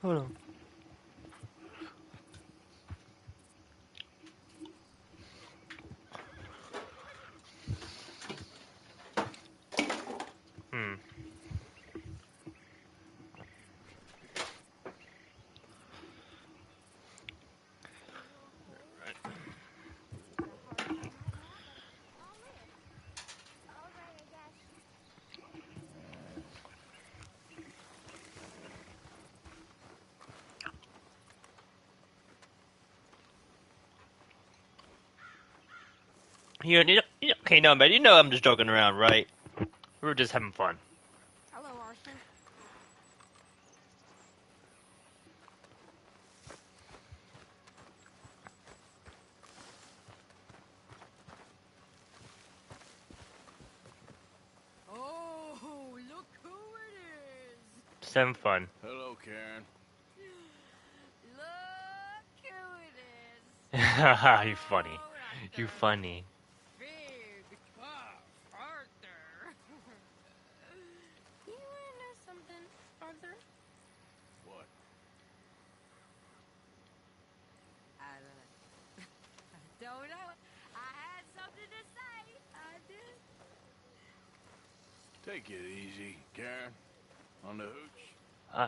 Hold on. Okay, no, man, you know I'm just joking around, right? We were just having fun. Hello, Arthur. Oh, look who it is! Just having fun. Hello, Karen. Look who it is! You funny. You funny. Big, tough Arthur. You wanna know something, Arthur? What? I don't know. I had something to say. I did. Take it easy, Karen. On the hooch.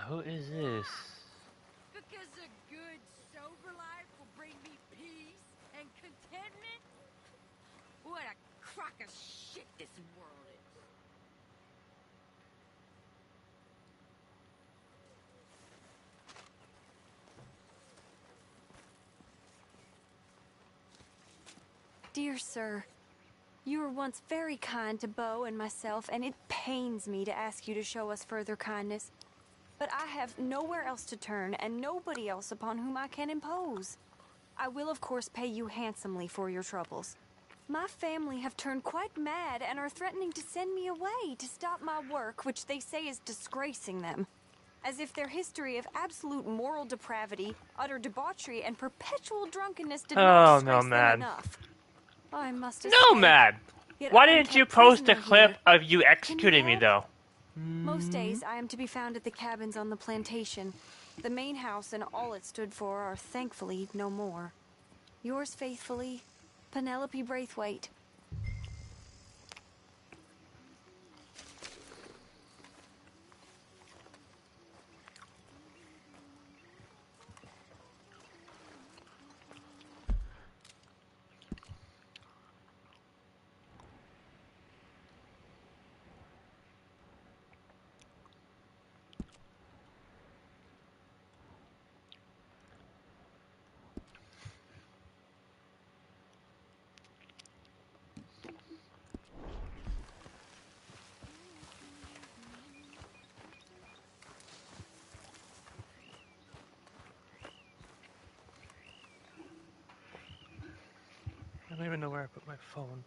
Who is this? Because a good, sober life will bring me peace and contentment? What a crock of shit this world is. Dear sir, you were once very kind to Beau and myself, and it pains me to ask you to show us further kindness. But I have nowhere else to turn, and nobody else upon whom I can impose. I will, of course, pay you handsomely for your troubles. My family have turned quite mad and are threatening to send me away to stop my work, which they say is disgracing them. As if their history of absolute moral depravity, utter debauchery, and perpetual drunkenness did not disgrace them enough. I must escape. No, Mad. Why didn't you post a clip of you executing me, though? Most days I am to be found at the cabins on the plantation. The main house and all it stood for are thankfully no more. Yours faithfully, Penelope Braithwaite. I don't even know where I put my phone.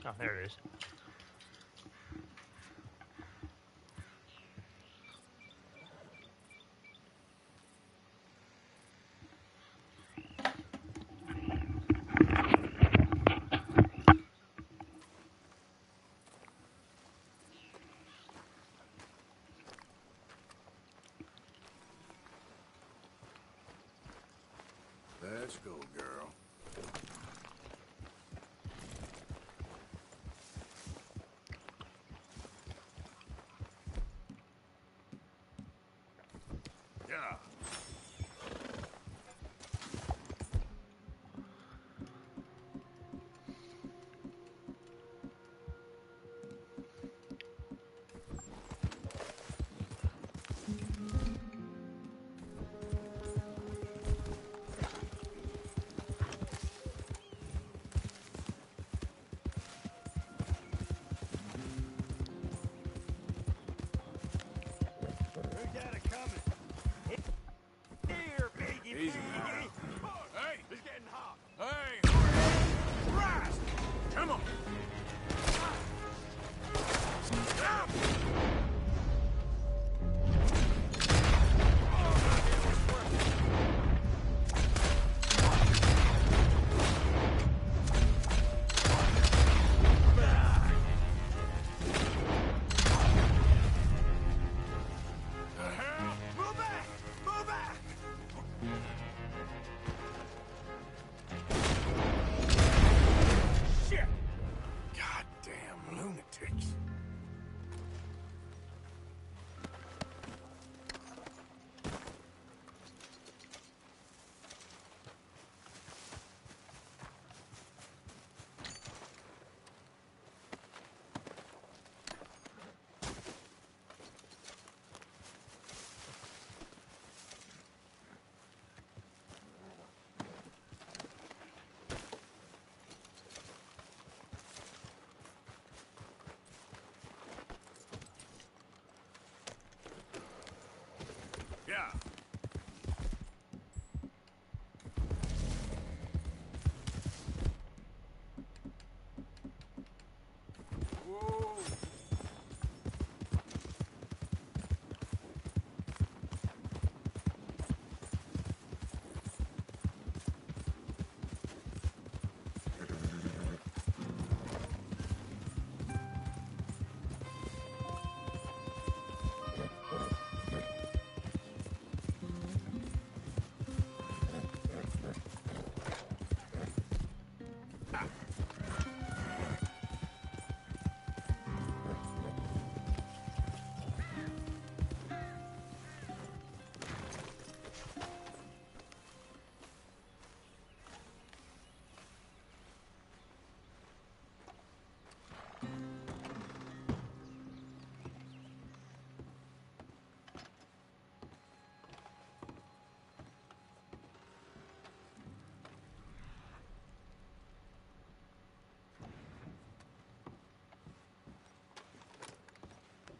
Oh, there it is. Let's go, girl. Yeah. Yeah.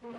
Whoa.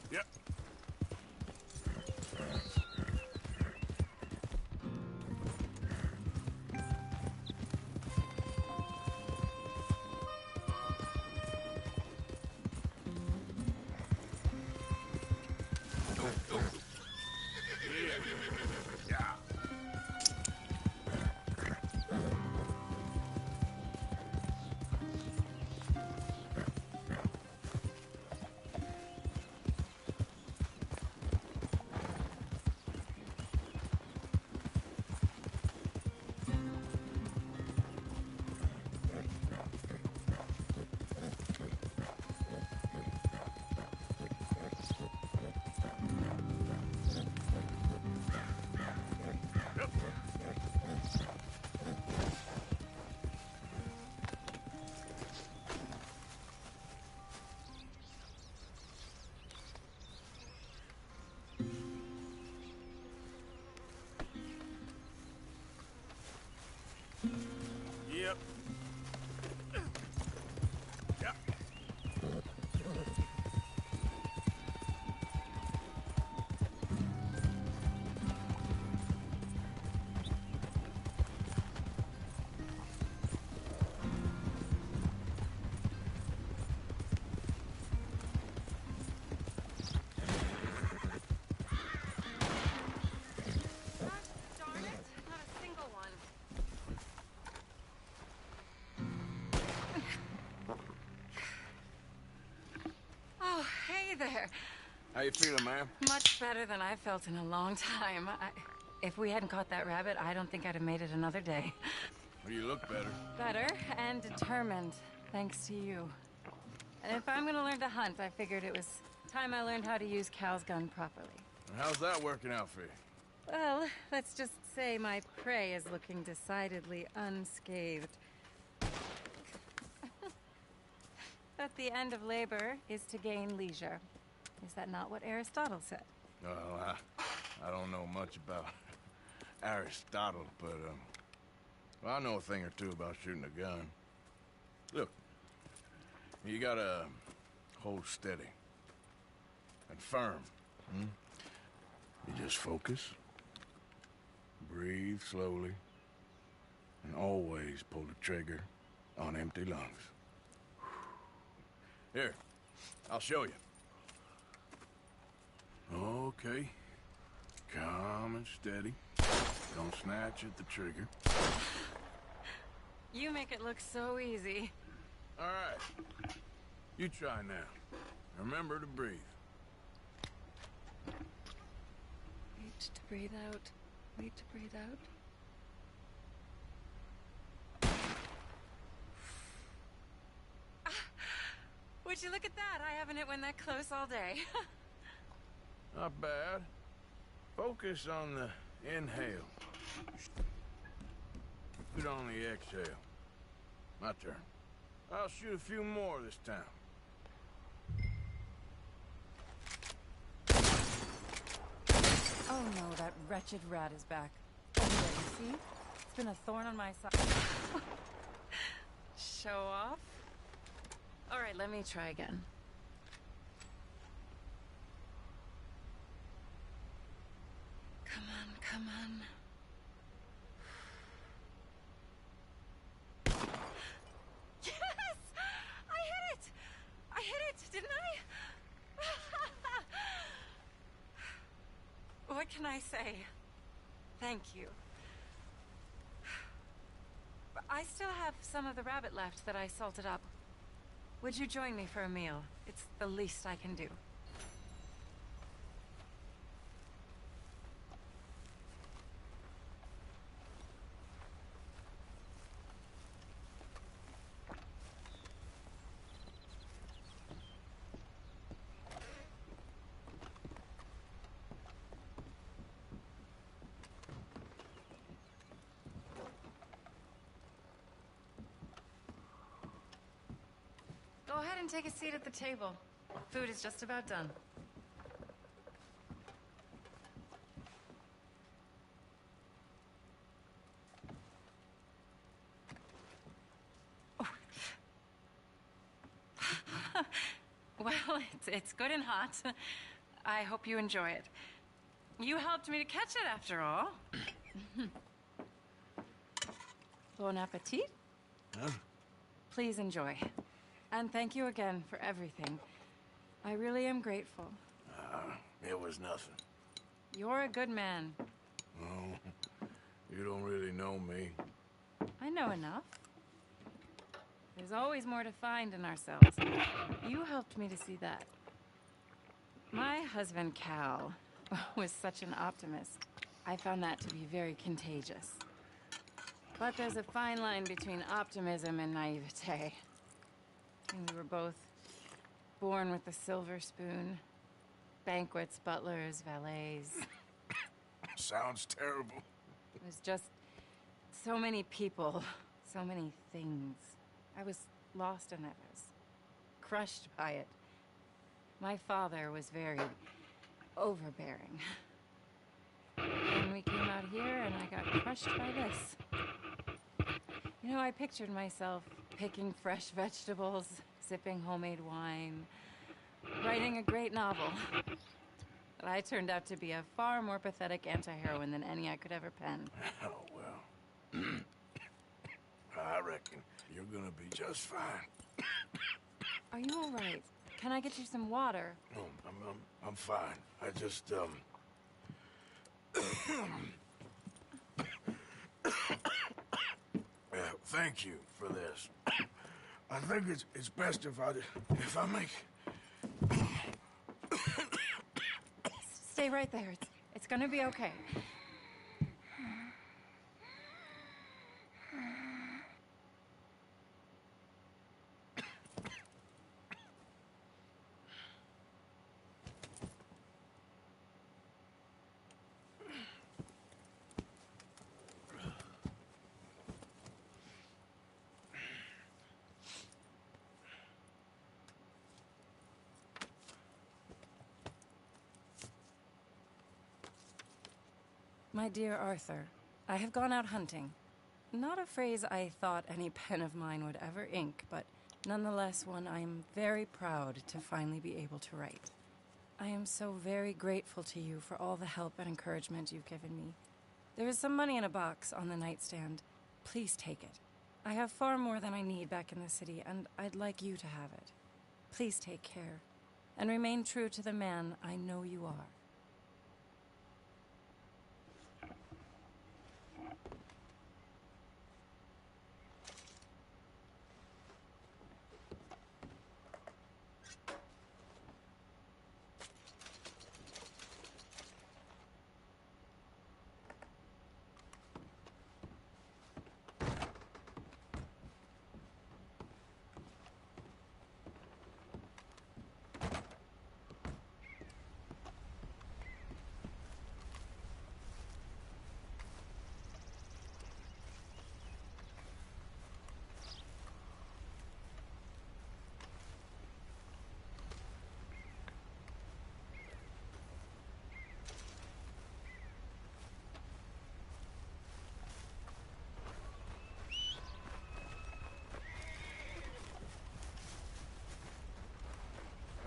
Yep. Yeah. Yep. Yep. Darn it, not a single one. Oh, hey there. How you feeling, ma'am? Much better than I felt in a long time. If we hadn't caught that rabbit, I don't think I'd have made it another day. Well, you look better. Better and determined, thanks to you. And if I'm gonna learn to hunt, I figured it was time I learned how to use Cal's gun properly. How's that working out for you? Well, let's just say my prey is looking decidedly unscathed. That the end of labor is to gain leisure. Is that not what Aristotle said? Well, I don't know much about Aristotle, but, well, I know a thing or two about shooting a gun. Look, you gotta hold steady and firm. You just focus, breathe slowly, and always pull the trigger on empty lungs. Here, I'll show you. Okay. Calm and steady. Don't snatch at the trigger. You make it look so easy. All right. You try now. Remember to breathe. Wait to breathe out. Wait to breathe out. Would you look at that? I haven't hit one that close all day. Not bad. Focus on the inhale. Shoot on the exhale. My turn. I'll shoot a few more this time. Oh no, that wretched rat is back. Oh, there, you see? It's been a thorn on my side. Show off? All right, let me try again. Come on, come on. Yes! I hit it! I hit it, didn't I? What can I say? Thank you. But I still have some of the rabbit left that I salted up. Would you join me for a meal? It's the least I can do. Go ahead and take a seat at the table. Food is just about done. Oh. Well, it's good and hot. I hope you enjoy it. You helped me to catch it, after all. Bon appetit. Huh? Please enjoy. And thank you again for everything. I really am grateful. It was nothing. You're a good man. Oh, you don't really know me. I know enough. There's always more to find in ourselves. You helped me to see that. My husband, Cal, was such an optimist. I found that to be very contagious. But there's a fine line between optimism and naivete. And we were both born with a silver spoon. Banquets, butlers, valets. Sounds terrible. It was just so many people, so many things. I was lost in it. I was crushed by it. My father was very overbearing. And we came out here and I got crushed by this. You know, I pictured myself picking fresh vegetables, sipping homemade wine, writing a great novel. But I turned out to be a far more pathetic anti-heroine than any I could ever pen. Oh, well. I reckon you're gonna be just fine. Are you all right? Can I get you some water? No, I'm fine. I just, thank you for this. I think it's best if I make... Stay right there. It's gonna be okay. My dear Arthur, I have gone out hunting. Not a phrase I thought any pen of mine would ever ink, but nonetheless one I'm very proud to finally be able to write. I am so very grateful to you for all the help and encouragement you've given me. There is some money in a box on the nightstand. Please take it. I have far more than I need back in the city, and I'd like you to have it. Please take care, and remain true to the man I know you are.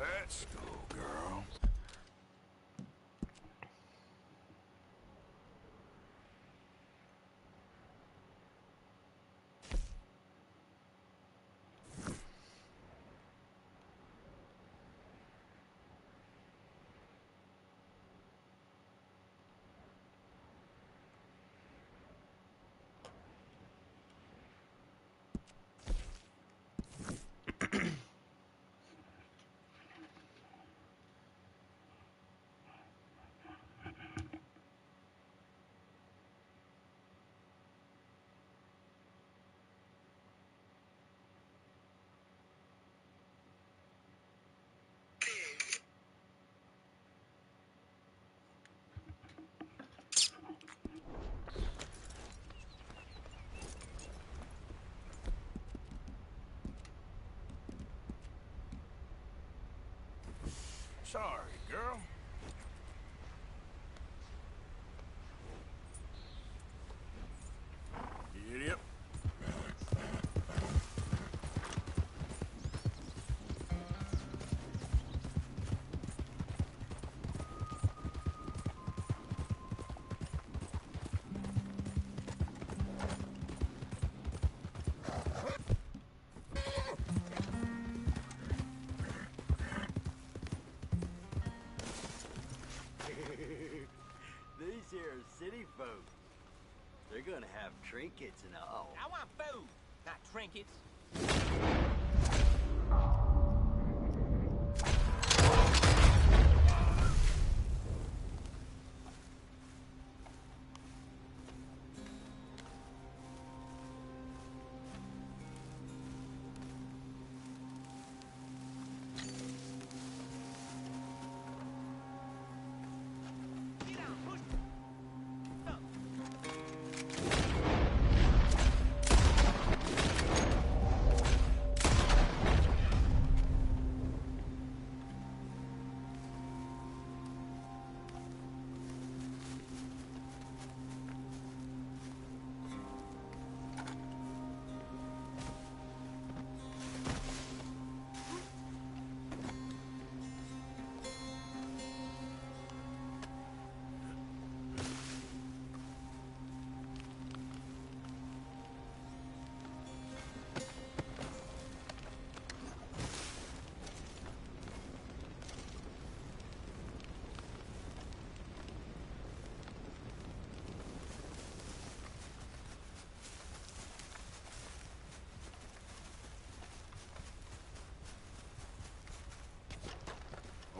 Let's go, girl. Sorry, girl. Idiot. These here city folk. They're gonna have trinkets and all. I want food, not trinkets. Get down, push. Up.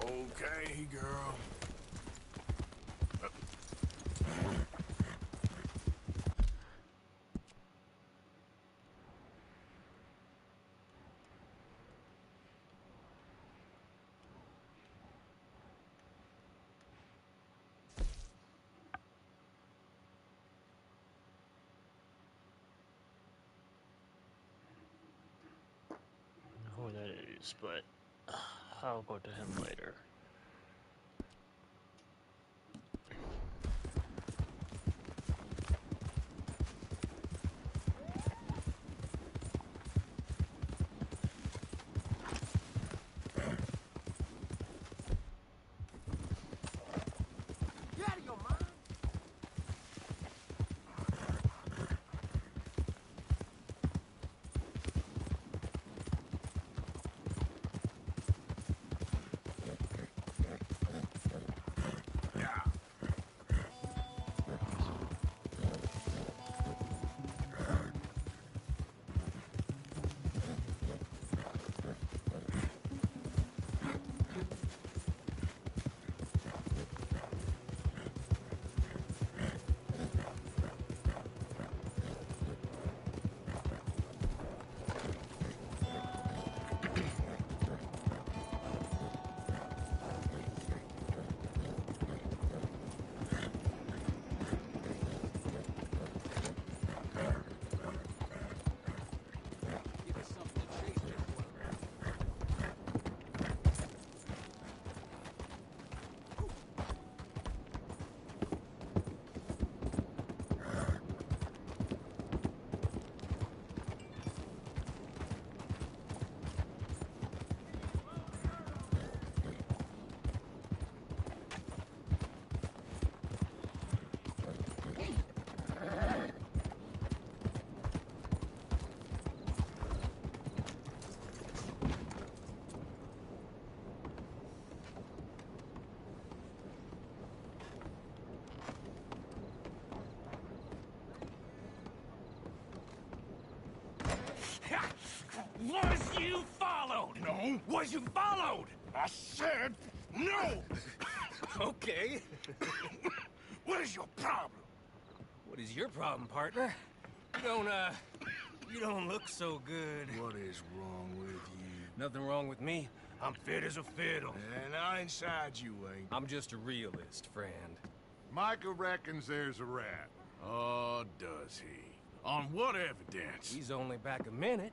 Okay, girl. Who that is, but I'll go to him later. Was you followed? No. Was you followed? I said no! Okay. What is your problem? What is your problem, partner? You don't look so good. What is wrong with you? Nothing wrong with me. I'm fit as a fiddle. And I inside you ain't. I'm just a realist, friend. Micah reckons there's a rat. Oh, does he? On what evidence? He's only back a minute.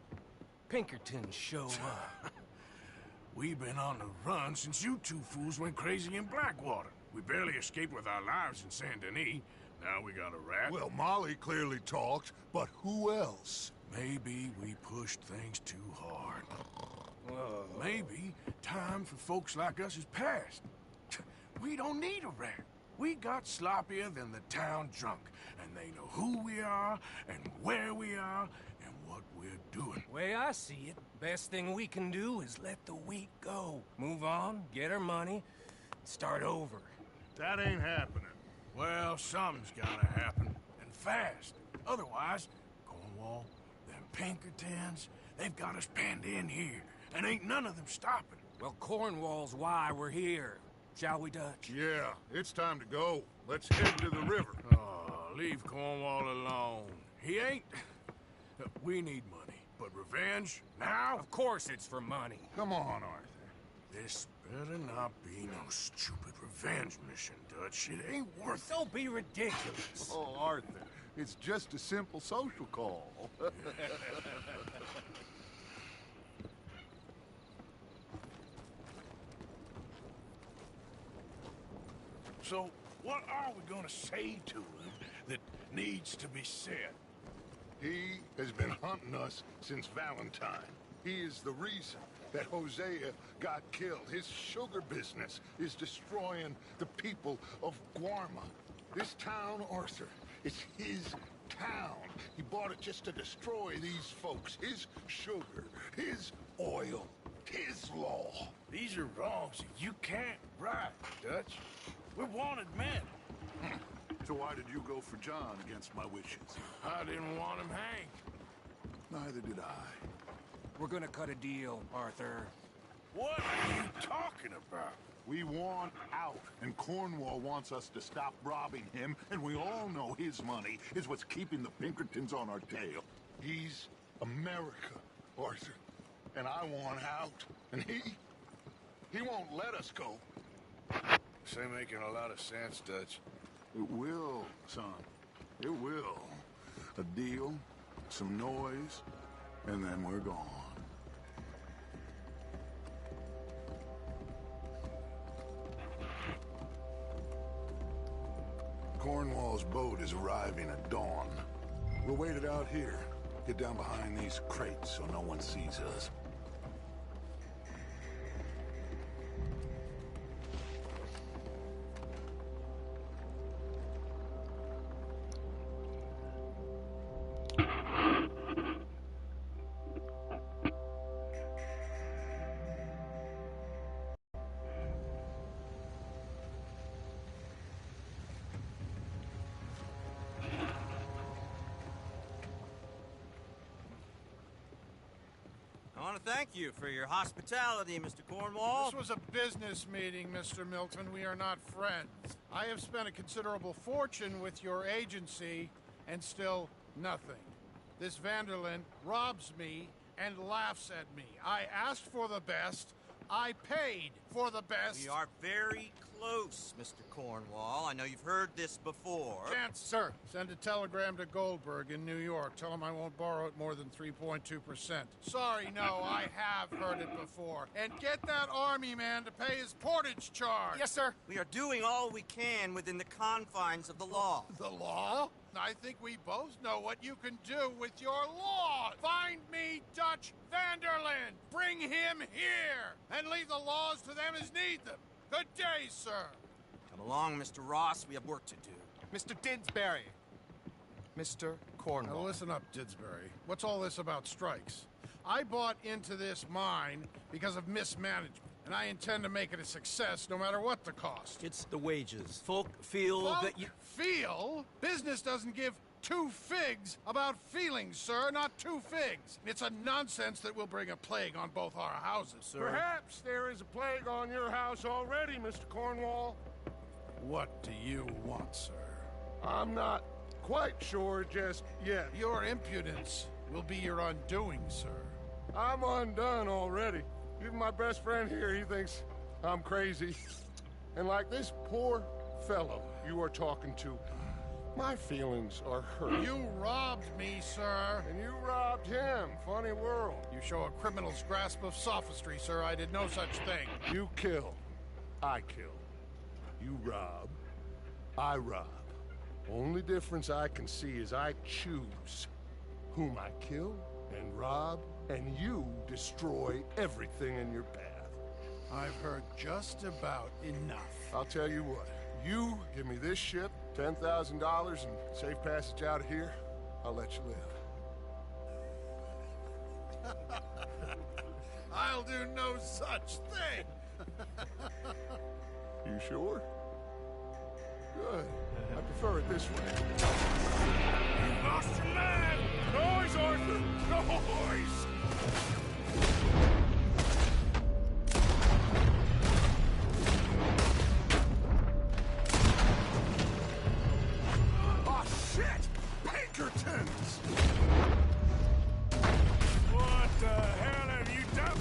Pinkerton show up. We've been on the run since you two fools went crazy in Blackwater. We barely escaped with our lives in Saint Denis. Now we got a rat. Well, Molly clearly talked, but who else? Maybe we pushed things too hard. Whoa. Maybe time for folks like us is past. We don't need a rat. We got sloppier than the town drunk, and they know who we are, and where we are, and what we're doing. Way I see it, best thing we can do is let the week go. Move on, get our money, start over. That ain't happening. Well, something's gotta happen, and fast. Otherwise, Cornwall, them Pinkertons, they've got us penned in here, and ain't none of them stopping. Well, Cornwall's why we're here. Shall we, Dutch? Yeah, it's time to go. Let's head to the river. Oh, leave Cornwall alone. He ain't... We need money, but revenge, now? Of course it's for money. Come on, Arthur. This better not be no stupid revenge mission, Dutch. It ain't worth it. Don't be ridiculous. Oh, Arthur, it's just a simple social call. So, what are we gonna say to him that needs to be said? He has been hunting us since Valentine. He is the reason that Hosea got killed. His sugar business is destroying the people of Guarma. This town, Arthur, it's his town. He bought it just to destroy these folks. His sugar, his oil, his law. These are wrongs that you can't right, Dutch. We're wanted men. So why did you go for John against my wishes? I didn't want him hanged. Neither did I. We're gonna cut a deal, Arthur. What are you talking about? We want out, and Cornwall wants us to stop robbing him, and we all know his money is what's keeping the Pinkertons on our tail. He's America, Arthur, and I want out, and he won't let us go. This ain't making a lot of sense, Dutch. It will, son. It will. A deal, some noise, and then we're gone. Cornwall's boat is arriving at dawn. We'll wait it out here. Get down behind these crates so no one sees us. I want to thank you for your hospitality, Mr. Cornwall. This was a business meeting, Mr. Milton. We are not friends. I have spent a considerable fortune with your agency, and still nothing. This Vanderlyn robs me and laughs at me. I asked for the best. I paid for the best. We are very close, Mr. Cornwall. I know you've heard this before. Chance, sir. Send a telegram to Goldberg in New York. Tell him I won't borrow it more than 3.2%. Sorry, no, I have heard it before. And get that army man to pay his portage charge. Yes, sir. We are doing all we can within the confines of the law. The law? I think we both know what you can do with your law. Find me Dutch Vanderlyn. Bring him here. And leave the laws to them as need them. Good day, sir. Come along, Mr. Ross. We have work to do. Mr. Didsbury. Mr. Cornwall. Now listen up, Didsbury. What's all this about strikes? I bought into this mine because of mismanagement, and I intend to make it a success no matter what the cost. It's the wages. Folk feel Folk that you... feel business doesn't give two figs about feelings, sir, not two figs. It's a nonsense that will bring a plague on both our houses, sir. Perhaps there is a plague on your house already, Mr. Cornwall. What do you want, sir? I'm not quite sure just yet. Your impudence will be your undoing, sir. I'm undone already. Even my best friend here, he thinks I'm crazy. And like this poor fellow you are talking to, my feelings are hurt. You robbed me, sir. And you robbed him. Funny world. You show a criminal's grasp of sophistry, sir. I did no such thing. You kill. I kill. You rob. I rob. Only difference I can see is I choose whom I kill and rob, and you destroy everything in your path. I've heard just about enough. I'll tell you what. You give me this ship, $10,000, and safe passage out of here, I'll let you live. I'll do no such thing. You sure? Good. I prefer it this way. You lost your man! Noise, Arthur! Noise! Oh, shit! Pinkertons! What the hell have you done?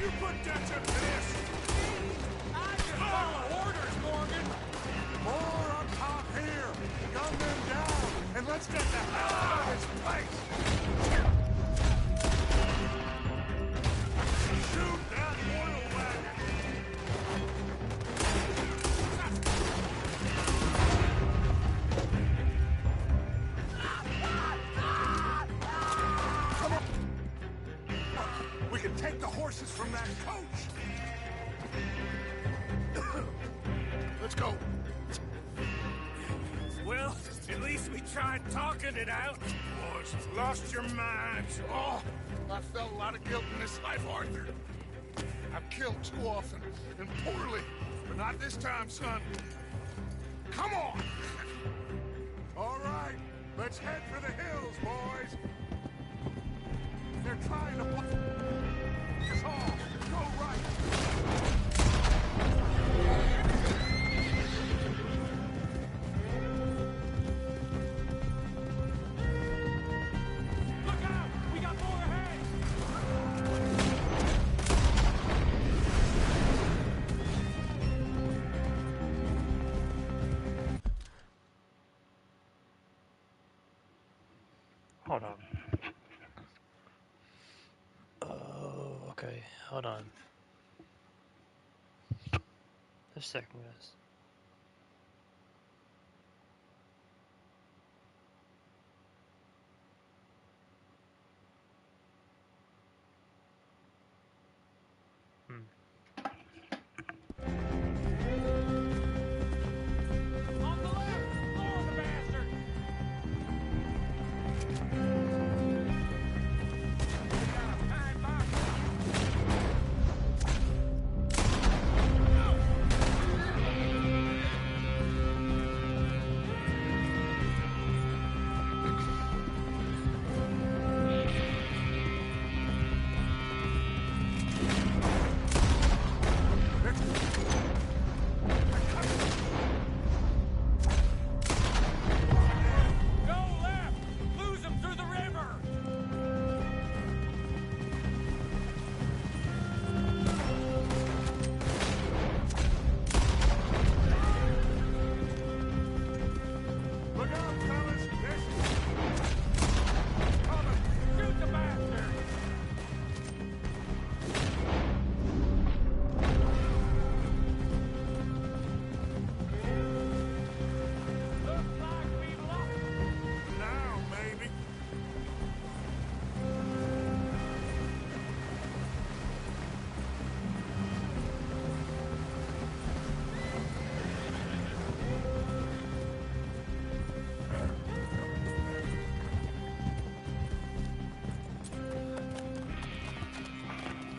You put Dutch up to this! I just follow orders, Morgan! More up top here! Gun them down, and let's get the hell out of this place! Shoot that oil wagon! Come on! We can take the horses from that coach! Let's go. Well, at least we tried talking it out. Boys, you've lost your minds. Oh, I felt a lot of guilt in this life, Arthur. I've killed too often and poorly, but not this time, son. Come on! All right, let's head for the hills, boys. They're trying to block us off. Go right. Look out! We got more ahead! Hold on. Oh, okay. Hold on. Just a second, guys. On the left! Lower the bastard! We got a pine box. Go left! Lose them through the river! Look out, fellas! There's... Coming! Shoot the bastard! Looks like we've lost them. Now, maybe.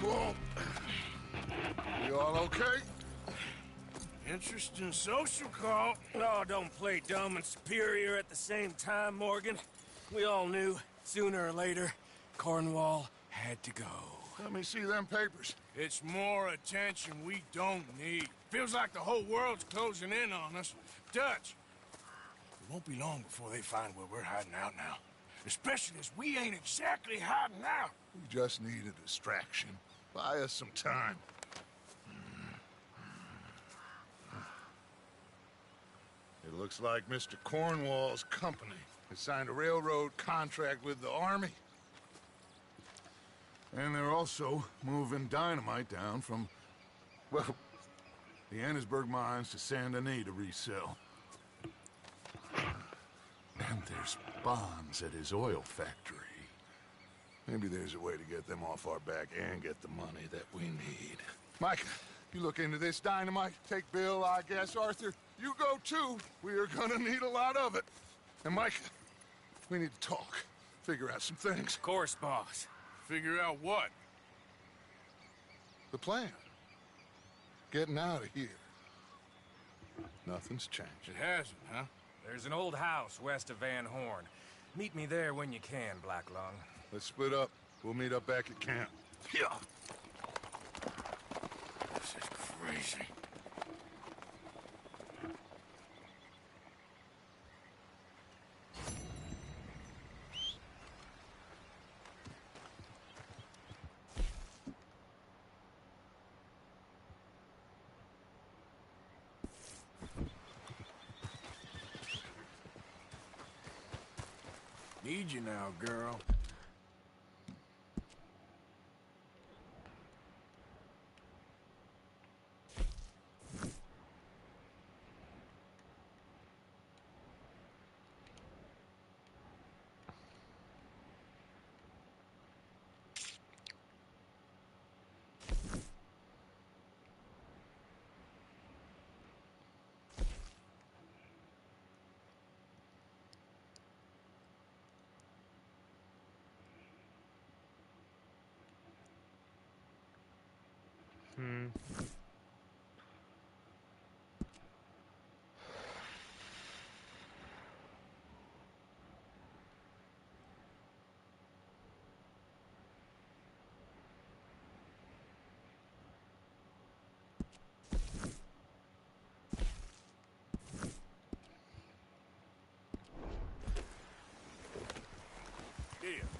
Whoa. You all okay? Interesting social call. Oh, don't play dumb and superior at the same time, Morgan. We all knew, sooner or later, Cornwall had to go. Let me see them papers. It's more attention we don't need. Feels like the whole world's closing in on us. Dutch, it won't be long before they find where we're hiding out now. Especially as we ain't exactly hiding out. We just need a distraction. Buy us some time. It looks like Mr. Cornwall's company has signed a railroad contract with the Army. And they're also moving dynamite down from, well, the Annesburg mines to Saint Denis to resell. And there's bonds at his oil factory. Maybe there's a way to get them off our back and get the money that we need. Mike, you look into this dynamite. Take Bill, I guess. Arthur, you go too. We are gonna need a lot of it. And Mike, we need to talk. Figure out some things. Of course, boss. Figure out what? The plan. Getting out of here. Nothing's changed. It hasn't, huh? There's an old house west of Van Horn. Meet me there when you can, Black Lung. Let's split up. We'll meet up back at camp. Yeah. This is crazy. Need you now, girl. Hmm. Here. Yeah.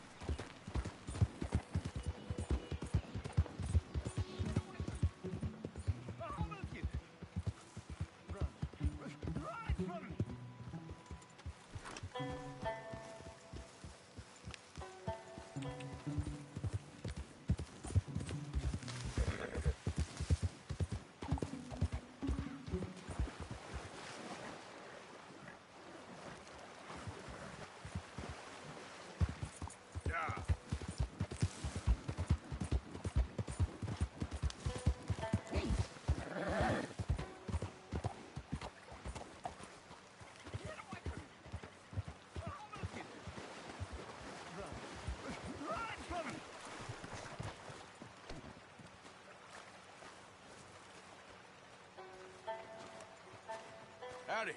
Howdy.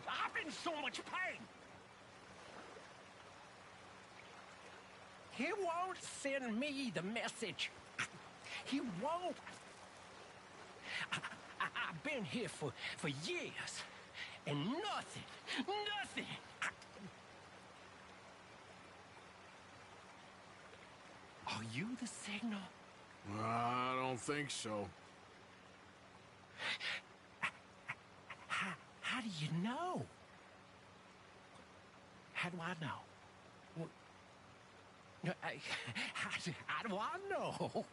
I'm in so much pain. He won't send me the message. He won't. I've been here for years, and nothing. Are you the signal? I don't think so. How do you know? How do I know? How do I know?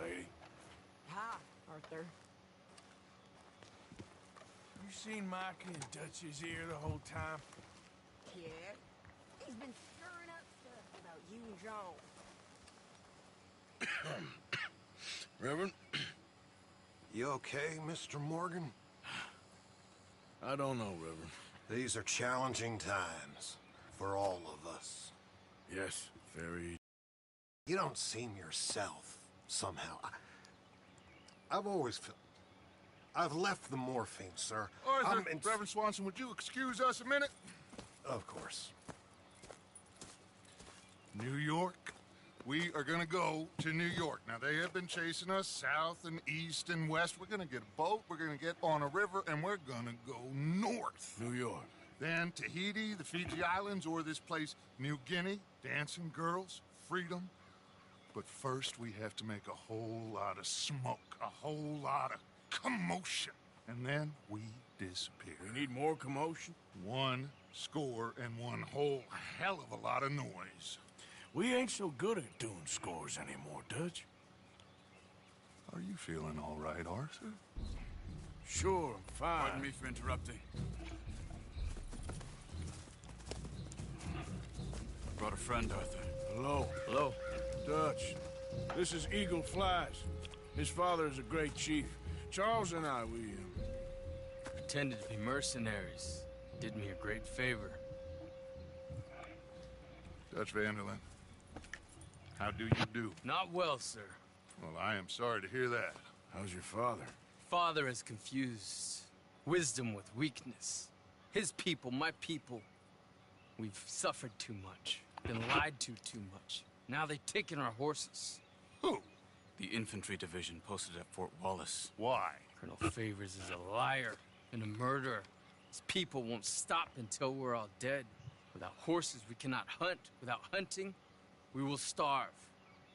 Lady, Hi, Arthur. you seen Micah and Dutch's ear the whole time? Yeah? He's been stirring up stuff about you and Joan. Reverend? You okay, Mr. Morgan? I don't know, Reverend. These are challenging times for all of us. Yes, very. You don't seem yourself, somehow. I've always felt... I've left the morphine, sir. Arthur, Reverend Swanson, would you excuse us a minute? Of course. New York. We are gonna go to New York. Now, they have been chasing us south and east and west. We're gonna get a boat, we're gonna get on a river, and we're gonna go north. New York. Then Tahiti, the Fiji Islands, or this place, New Guinea, dancing girls, freedom. But first, we have to make a whole lot of smoke, a whole lot of commotion. And then we disappear. We need more commotion? 1 score and 1 whole hell of a lot of noise. We ain't so good at doing scores anymore, Dutch. Are you feeling all right, Arthur? Sure, I'm fine. Pardon me for interrupting. I brought a friend, Arthur. Hello. Hello. Dutch. This is Eagle Flies. His father is a great chief. Charles and I, we pretended to be mercenaries. Did me a great favor. Dutch van der Linde, how do you do? Not well, sir. Well, I am sorry to hear that. How's your father? Father has confused wisdom with weakness. His people, my people. We've suffered too much. Been lied to too much. Now they've taken our horses. Who? The infantry division posted at Fort Wallace. Why? Colonel Favors is a liar and a murderer. His people won't stop until we're all dead. Without horses, we cannot hunt. Without hunting, we will starve.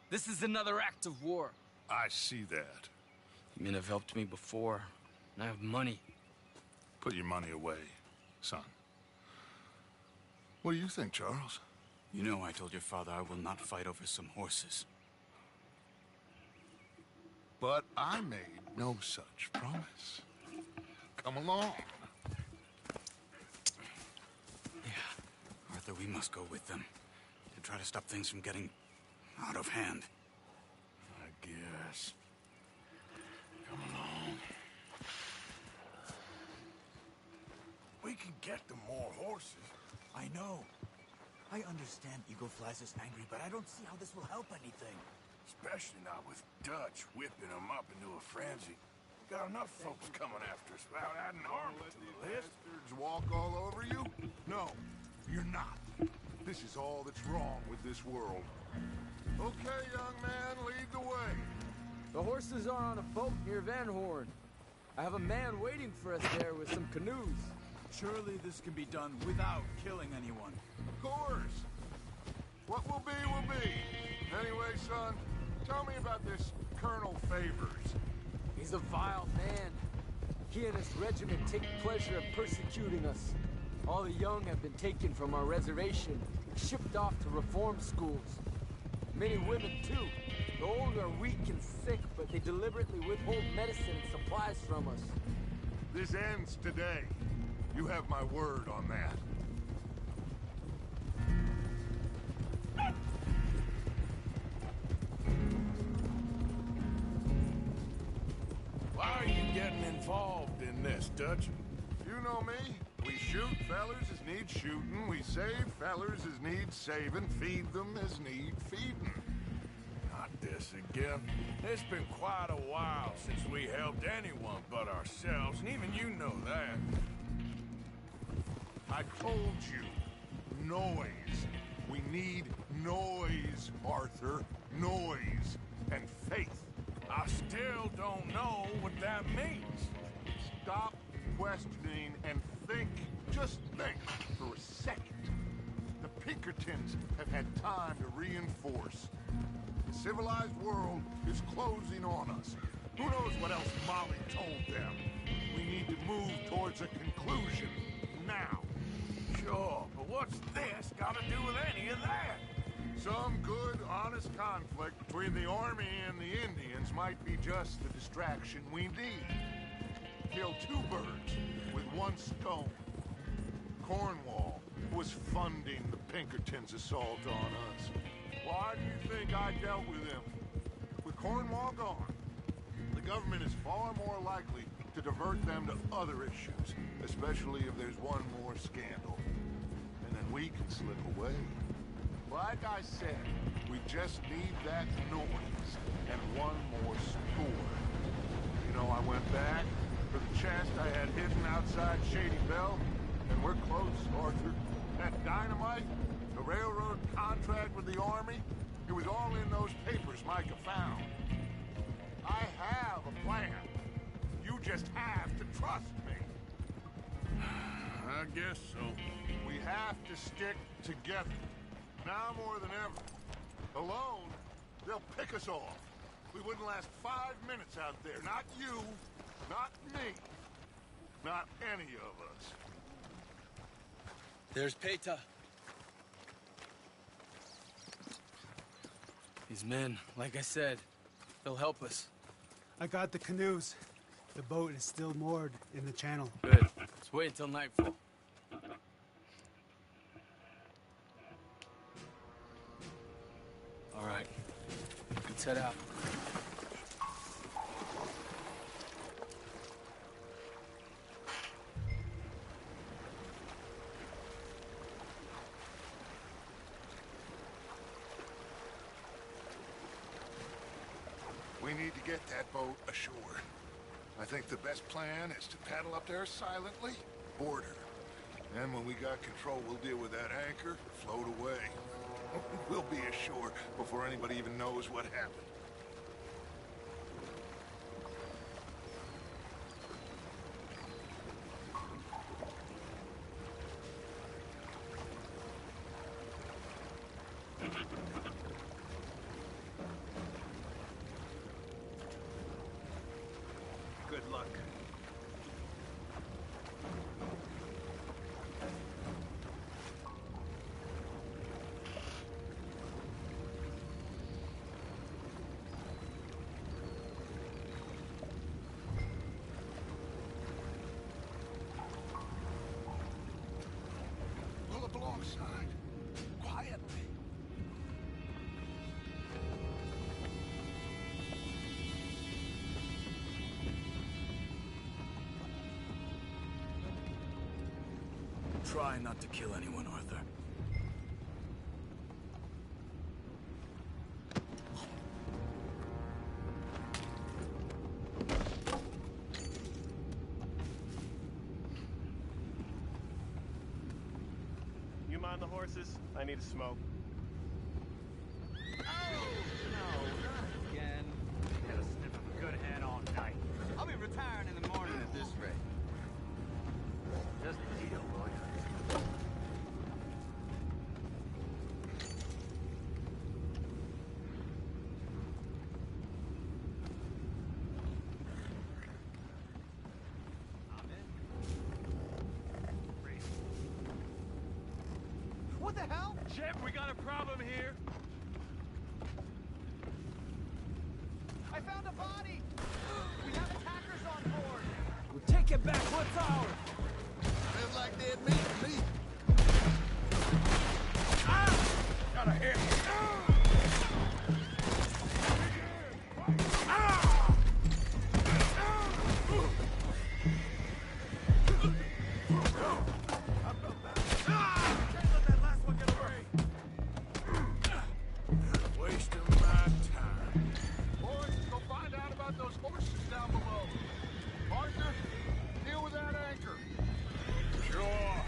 This is another act of war. I see that. Men have helped me before, and I have money. Put your money away, son. What do you think, Charles? You know I told your father I will not fight over some horses. But I made no such promise. Come along. Yeah. Arthur, we must go with them to try to stop things from getting out of hand. I guess. Come along. We can get them more horses. I know. I understand Eagle Flies is angry, but I don't see how this will help anything. Especially not with Dutch whipping them up into a frenzy. Got enough folks coming after us without adding armor to the list. Bastards walk all over you? No, you're not. This is all that's wrong with this world. Okay, young man, lead the way. The horses are on a boat near Van Horn. I have a man waiting for us there with some canoes. Surely this can be done without killing anyone. Of course. What will be, will be. Anyway, son, tell me about this Colonel Favors. He's a vile man. He and his regiment take pleasure in persecuting us. All the young have been taken from our reservation, shipped off to reform schools. Many women, too. The old are weak and sick, but they deliberately withhold medicine and supplies from us. This ends today. You have my word on that. Why are you getting involved in this, Dutch? You know me. We shoot fellers as need shooting. We save fellers as need saving. Feed them as need feeding. Not this again. It's been quite a while since we helped anyone but ourselves, and even you know that. I told you. Noise. We need noise, Arthur. Noise. And faith. I still don't know what that means. Stop questioning and think. Just think for a second. The Pinkertons have had time to reinforce. The civilized world is closing on us. Who knows what else Molly told them? We need to move towards a conclusion now. Sure, but what's this got to do with any of that? Some good, honest conflict between the army and the Indians might be just the distraction we need. Kill 2 birds with 1 stone. Cornwall was funding the Pinkertons' assault on us. Why do you think I dealt with him? With Cornwall gone, the government is far more likely to divert them to other issues, especially if there's one more scandal. And then we can slip away. Like I said, we just need that noise and 1 more score. know I went back for the chest I had hidden outside Shady Belle. And we're close, Arthur. That dynamite, the railroad contract with the Army, it was all in those papers Micah found. I have a plan. You just have to trust me. I guess so. We have to stick together. Now more than ever. Alone, they'll pick us off. We wouldn't last 5 minutes out there. Not you, not me, not any of us. There's Peta. These men, like I said, they'll help us. I got the canoes. The boat is still moored in the channel. Good. Let's wait until nightfall. All right. Let's head out. We need to get that boat ashore. I think the best plan is to paddle up there silently, board her. And when we got control, we'll deal with that anchor, float away. We'll be ashore before anybody even knows what happened. Good luck. Pull up alongside. Quietly. Try not to kill anyone, Arthur. You mind the horses? I need a smoke. Again. Had a sniff of a good head all night. I'll be retiring in the morning at this rate. Just a Tito, boy. What the hell? Shep, we got a problem here. I found a body! We have attackers on board! We'll take it back. What's ours? Feels like dead meat to me. Got a hit. Wasting my time. Boys, go find out about those horses down below. Arthur, deal with that anchor. Sure.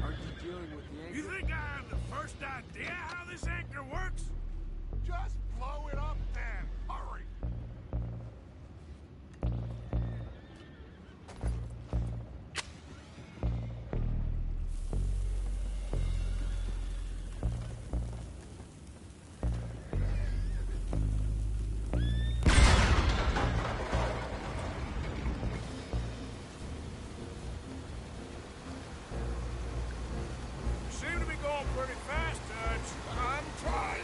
Aren't you dealing with the anchor? You think I have the first idea how this anchor works? Just blow it up then. Hurry. Seem to be going pretty fast, Dutch. I'm trying.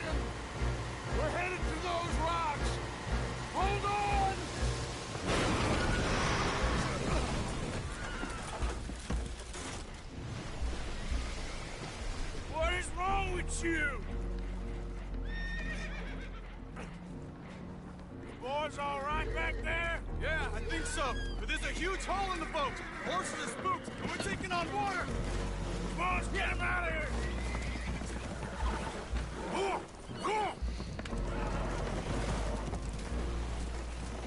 We're headed to those rocks. Hold on. What is wrong with you? The boys all right back there? Yeah, I think so. But there's a huge hole in the boat. Horses are spooked, and we're taking on water. boss! Get him out of here!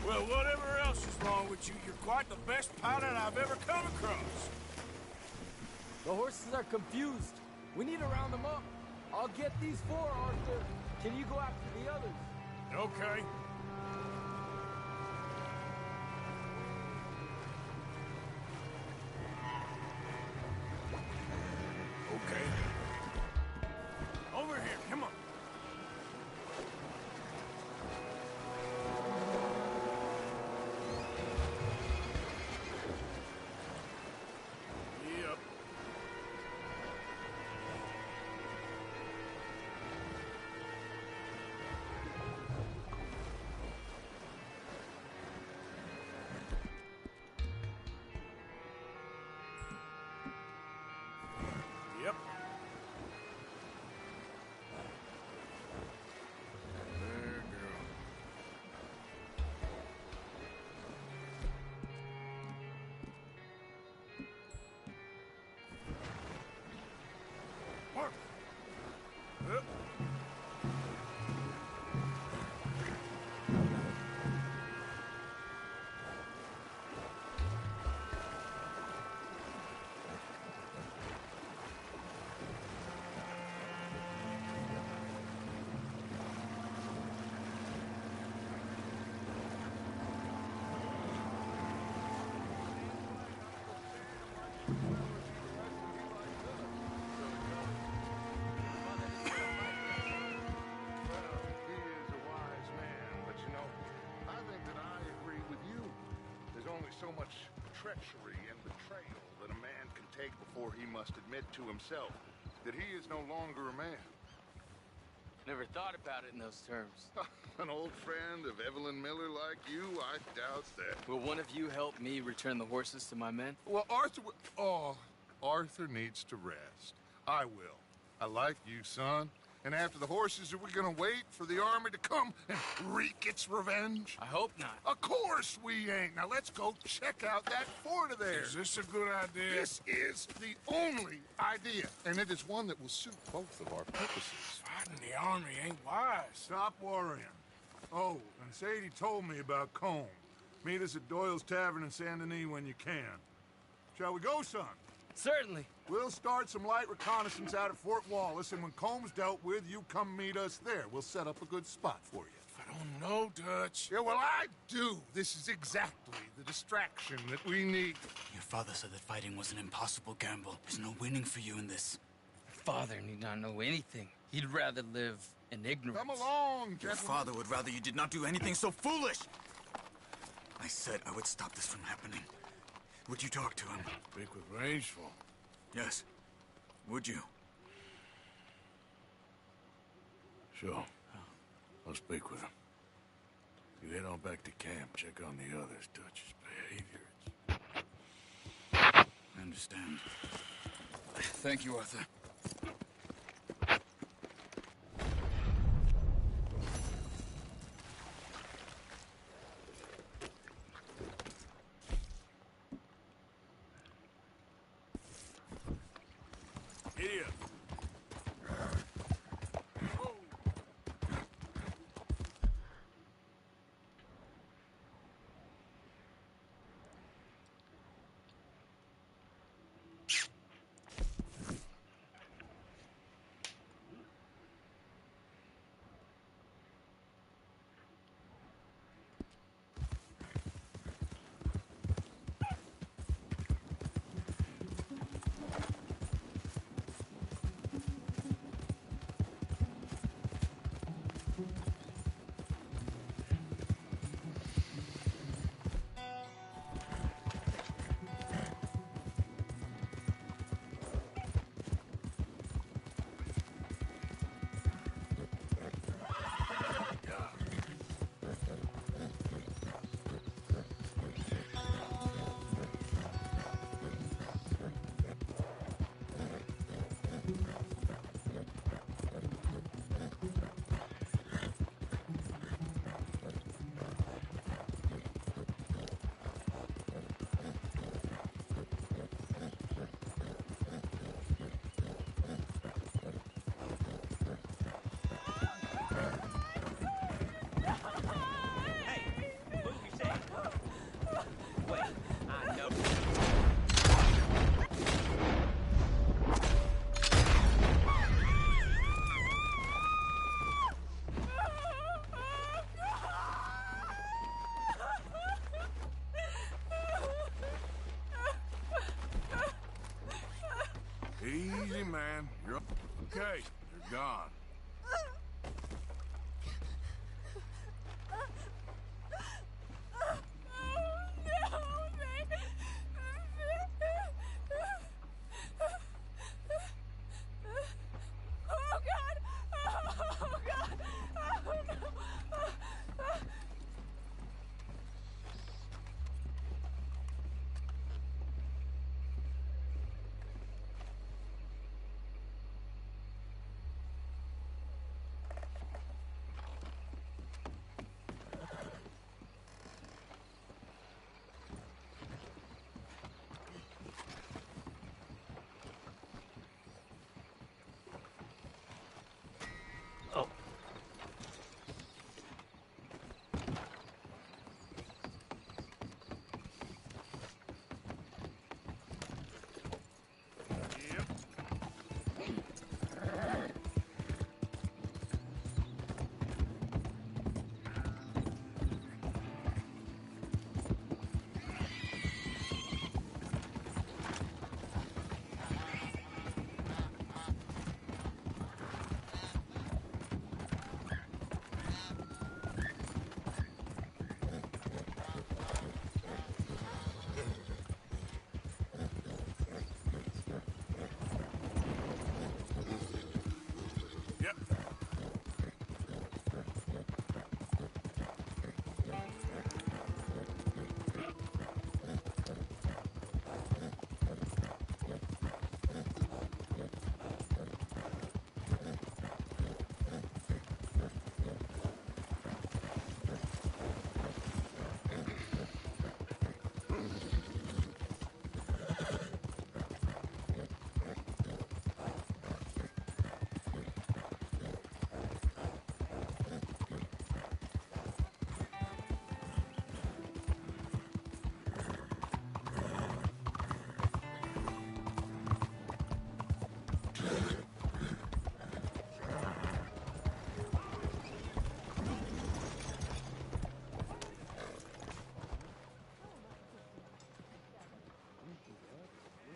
Well, whatever else is wrong with you, you're quite the best pilot I've ever come across. The horses are confused. We need to round them up. I'll get these 4, Arthur. Can you go after the others? Okay. Okay. Over here, come on. Yep. Yep. There, girl. Mark. Yep. He is a wise man, but you know, I think that I agree with you. There's only so much treachery and betrayal that a man can take before he must admit to himself that he is no longer a man. Never thought about it in those terms. An old friend of Evelyn Miller like you, I doubt that. Will one of you help me return the horses to my men? Well, Arthur needs to rest. I will. I like you, son. And after the horses, are we gonna wait for the army to come and wreak its revenge? I hope not. Of course we ain't. Now let's go check out that fort of theirs. Is this a good idea? This is the only idea, and it is one that will suit both of our purposes. Fighting the army ain't wise. Stop worrying. Oh, and Sadie told me about Colm. Meet us at Doyle's Tavern in Saint Denis when you can. Shall we go, son? Certainly. We'll start some light reconnaissance out at Fort Wallace, and when Colm's dealt with, you come meet us there. We'll set up a good spot for you. I don't know, Dutch. Yeah, well, I do. This is exactly the distraction that we need. Your father said that fighting was an impossible gamble. There's no winning for you in this. Father need not know anything. He'd rather live in ignorance. Come along, Your gentlemen. father would rather you did not do anything so foolish. I said I would stop this from happening. Would you talk to him? Speak with Rangeful. Yes. Would you? Sure. I'll speak with him. You head on back to camp, check on the others, Dutch's behavior. I understand. Thank you, Arthur. Giddy up. man. You're okay. You're gone.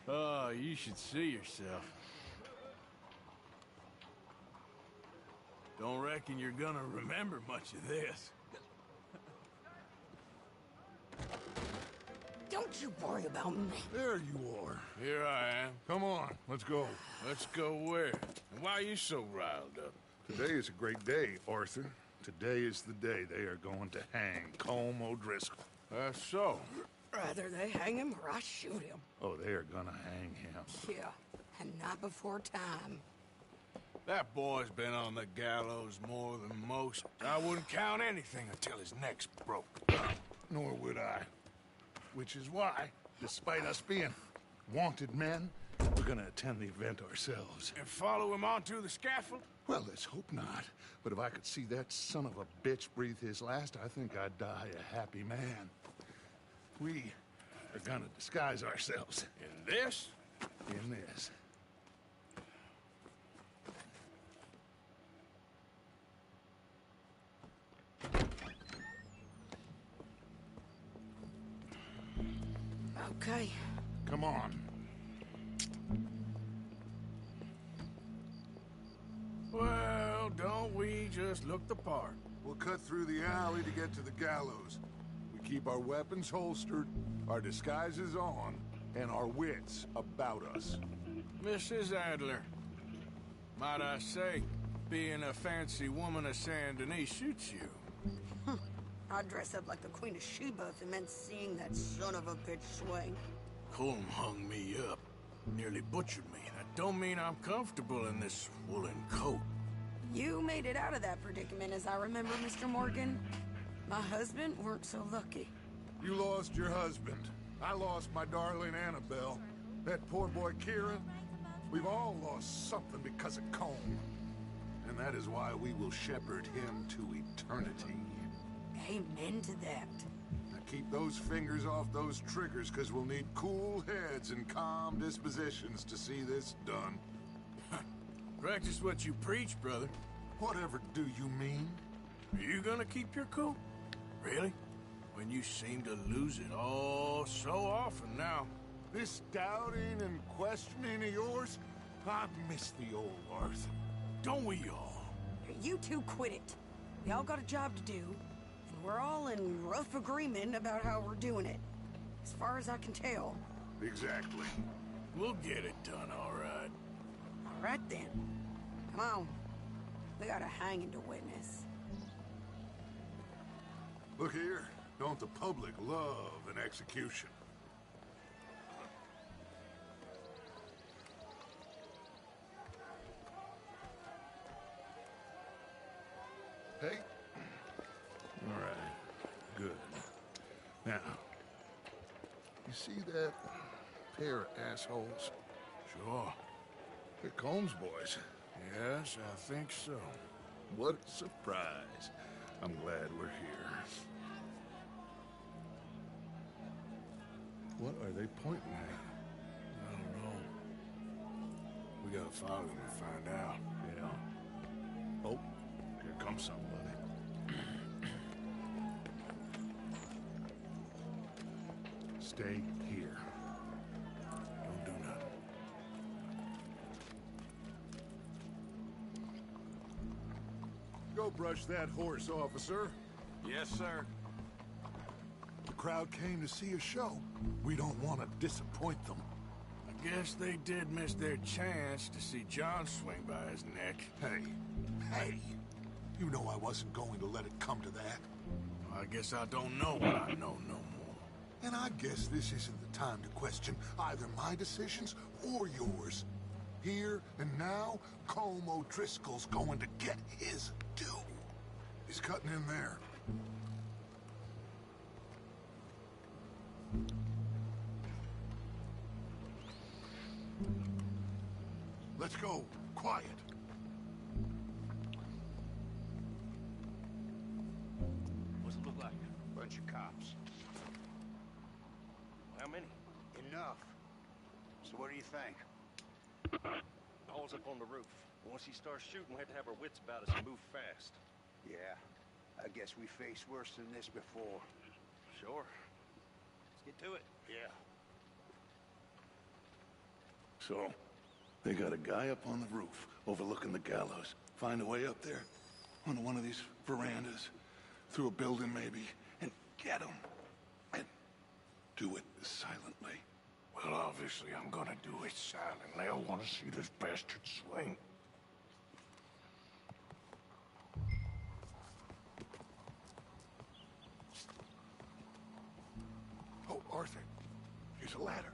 Oh, you should see yourself. Don't reckon you're gonna remember much of this. Don't you worry about me. There you are. Here I am. Come on, let's go. Let's go where? And why are you so riled up? Today is a great day, Arthur. Today is the day they are going to hang Colm O'Driscoll. That's so. Rather they hang him or I shoot him. Oh, they are gonna hang him. Yeah, and not before time. That boy's been on the gallows more than most. I wouldn't count anything until his neck's broke. Nor would I. Which is why, despite us being wanted men, we're gonna attend the event ourselves. And follow him onto the scaffold? Well, let's hope not. But if I could see that son of a bitch breathe his last, I think I'd die a happy man. We are gonna disguise ourselves. In this? In this. Okay. Come on. Well, don't we just look the part? We'll cut through the alley to get to the gallows. We keep our weapons holstered, our disguises on, and our wits about us. Mrs. Adler, might I say, being a fancy woman of Saint Denis suits you. I'd dress up like the Queen of Sheba if it meant seeing that son of a bitch swing. Colm hung me up, nearly butchered me. That don't mean I'm comfortable in this woolen coat. You made it out of that predicament, as I remember, Mr. Morgan. My husband weren't so lucky. You lost your husband. I lost my darling Annabelle. That poor boy Kieran. We've all lost something because of Colm. And that is why we will shepherd him to eternity. Amen to that. Now keep those fingers off those triggers, because we'll need cool heads and calm dispositions to see this done. Practice what you preach, brother. Whatever do you mean? Are you gonna keep your cool? Really? When you seem to lose it all so often now. This doubting and questioning of yours, I miss the old Arthur. Don't we all? You two quit it. We all got a job to do, and we're all in rough agreement about how we're doing it. As far as I can tell. Exactly. We'll get it done, all right. All right then. Come on. We got a hanging to witness. Look here. Don't the public love an execution? Hey? All right. Good. Now, You see that pair of assholes? sure. They're Combs boys. Yes, I think so. What a surprise. I'm glad we're here. What are they pointing at? I don't know. We gotta follow them and find out. Yeah. Oh, here comes somebody. Stay here. Don't do nothing. Go brush that horse, officer. Yes, sir. The crowd came to see a show. We don't want to disappoint them. I guess they did miss their chance to see John swing by his neck. Hey, you know I wasn't going to let it come to that. I guess I don't know what I know no more. And I guess this isn't the time to question either my decisions or yours. Here and now, Colm O'Driscoll's going to get his due. He's cutting in there. Let's go. Quiet. What's it look like? Bunch of cops. How many? Enough. So what do you think? Paul's up on the roof. Once he starts shooting, we have to have our wits about us and move fast. Yeah, I guess we faced worse than this before. Sure. Let's get to it. Yeah. So, they got a guy up on the roof overlooking the gallows. Find a way up there, onto one of these verandas, through a building maybe, and get him. And do it silently. Well, obviously, I'm gonna do it silently. I want to see this bastard swing. Oh, Arthur, here's a ladder.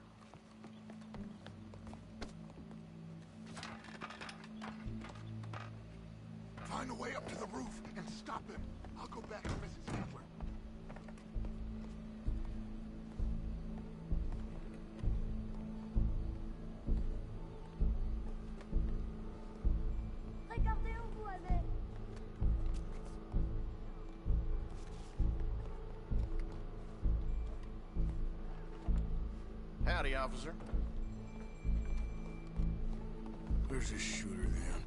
Find a way up to the roof and stop him. I'll go back to Mrs. Handler. Regardez-vous avec. Howdy, officer. Where's this shooter, then?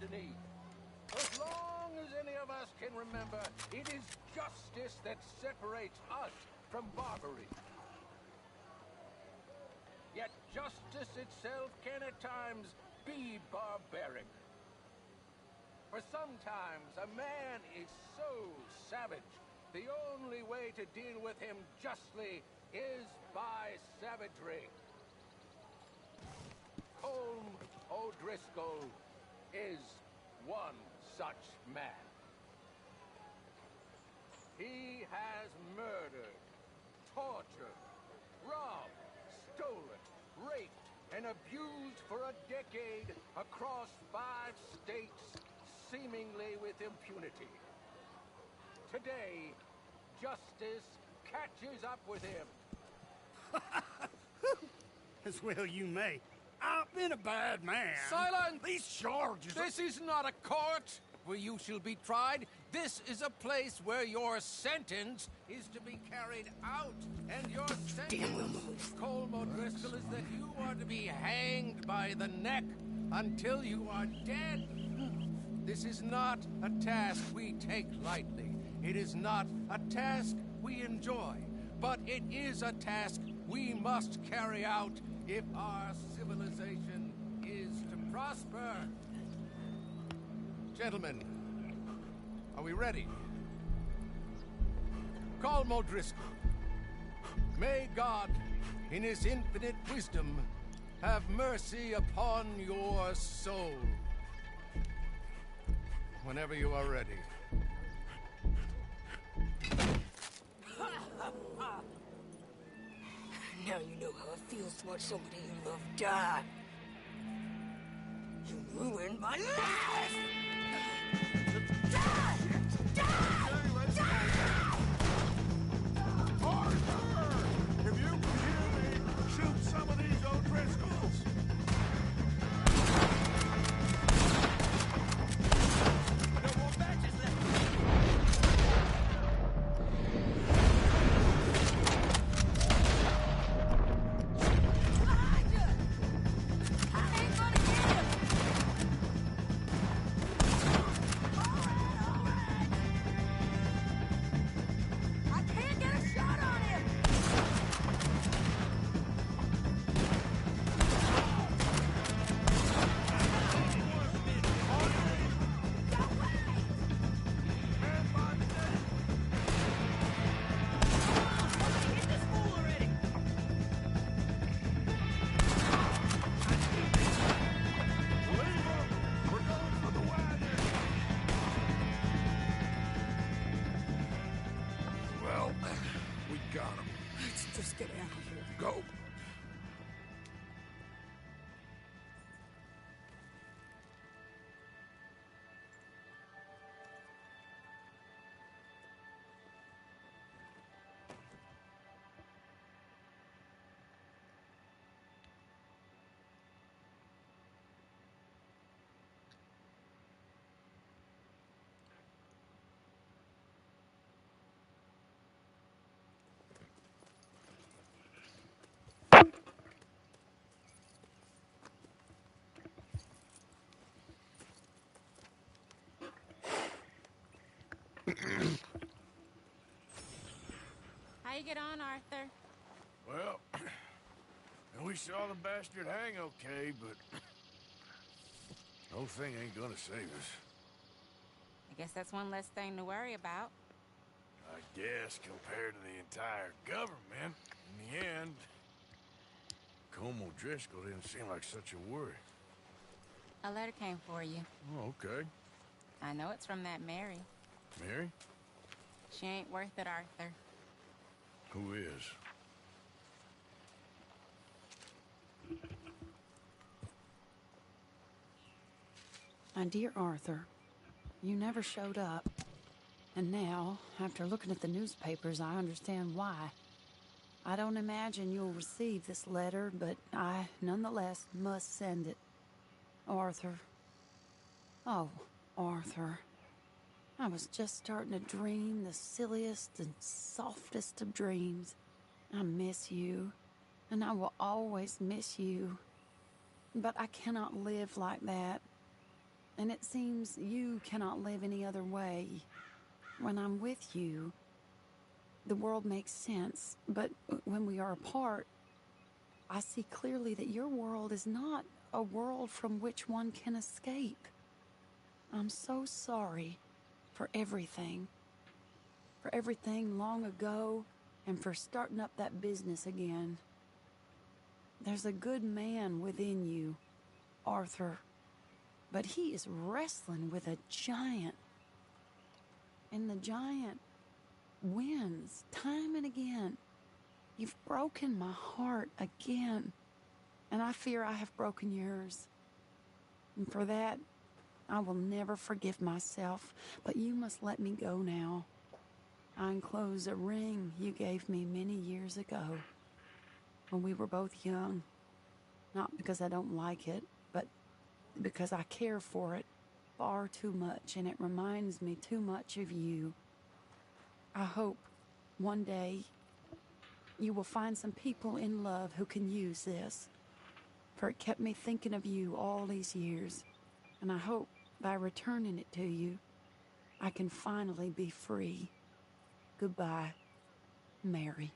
destiny. As long as any of us can remember, it is justice that separates us from barbarity. Yet justice itself can at times be barbaric. For sometimes a man is so savage, the only way to deal with him justly is by savagery. Colm O'Driscoll is one such man. He has murdered, tortured, robbed, stolen, raped, and abused for a decade across 5 states, seemingly with impunity. Today, justice catches up with him. As well you may. I've been a bad man. Silence! These charges... This is not a court where you shall be tried. This is a place where your sentence is to be carried out. And your sentence, Colm O'Driscoll, is that you are to be hanged by the neck until you are dead. This is not a task we take lightly. It is not a task we enjoy. But it is a task we must carry out if our civilization is to prosper. Gentlemen, are we ready? Colm O'Driscoll, may God, in his infinite wisdom, have mercy upon your soul. Whenever you are ready. Now you know how it feels to watch somebody you love die. You ruined my life! Die! Die! Die! Arthur! If you can hear me, shoot some of these O'Driscolls! No more batches left. Well, we got him. Let's just get out of here. Go. How you get on, Arthur? Well, we saw the bastard hang okay, but the whole thing ain't gonna save us. I guess that's one less thing to worry about. I guess compared to the entire government, in the end, Colm O'Driscoll didn't seem like such a worry. A letter came for you. Oh, okay. I know it's from that Mary. Mary? She ain't worth it, Arthur. Who is? My dear Arthur, you never showed up. And now, after looking at the newspapers, I understand why. I don't imagine you'll receive this letter, but I, nonetheless, must send it. Arthur. Oh, Arthur. I was just starting to dream the silliest and softest of dreams. I miss you, and I will always miss you. But I cannot live like that. And it seems you cannot live any other way. When I'm with you, the world makes sense. But when we are apart, I see clearly that your world is not a world from which one can escape. I'm so sorry for everything. For everything long ago, and for starting up that business again. There's a good man within you, Arthur. But he is wrestling with a giant. And the giant wins time and again. You've broken my heart again. And I fear I have broken yours. And for that, I will never forgive myself. But you must let me go now. I enclose a ring you gave me many years ago, when we were both young. Not because I don't like it, but because I care for it far too much, and it reminds me too much of you. I hope one day you will find some people in love who can use this, for it kept me thinking of you all these years, and I hope by returning it to you, I can finally be free. Goodbye, Mary.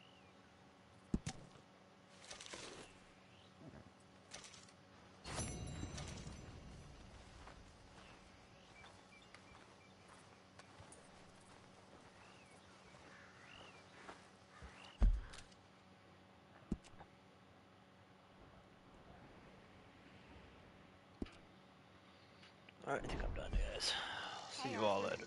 Alright, I think I'm done, guys. See you all later.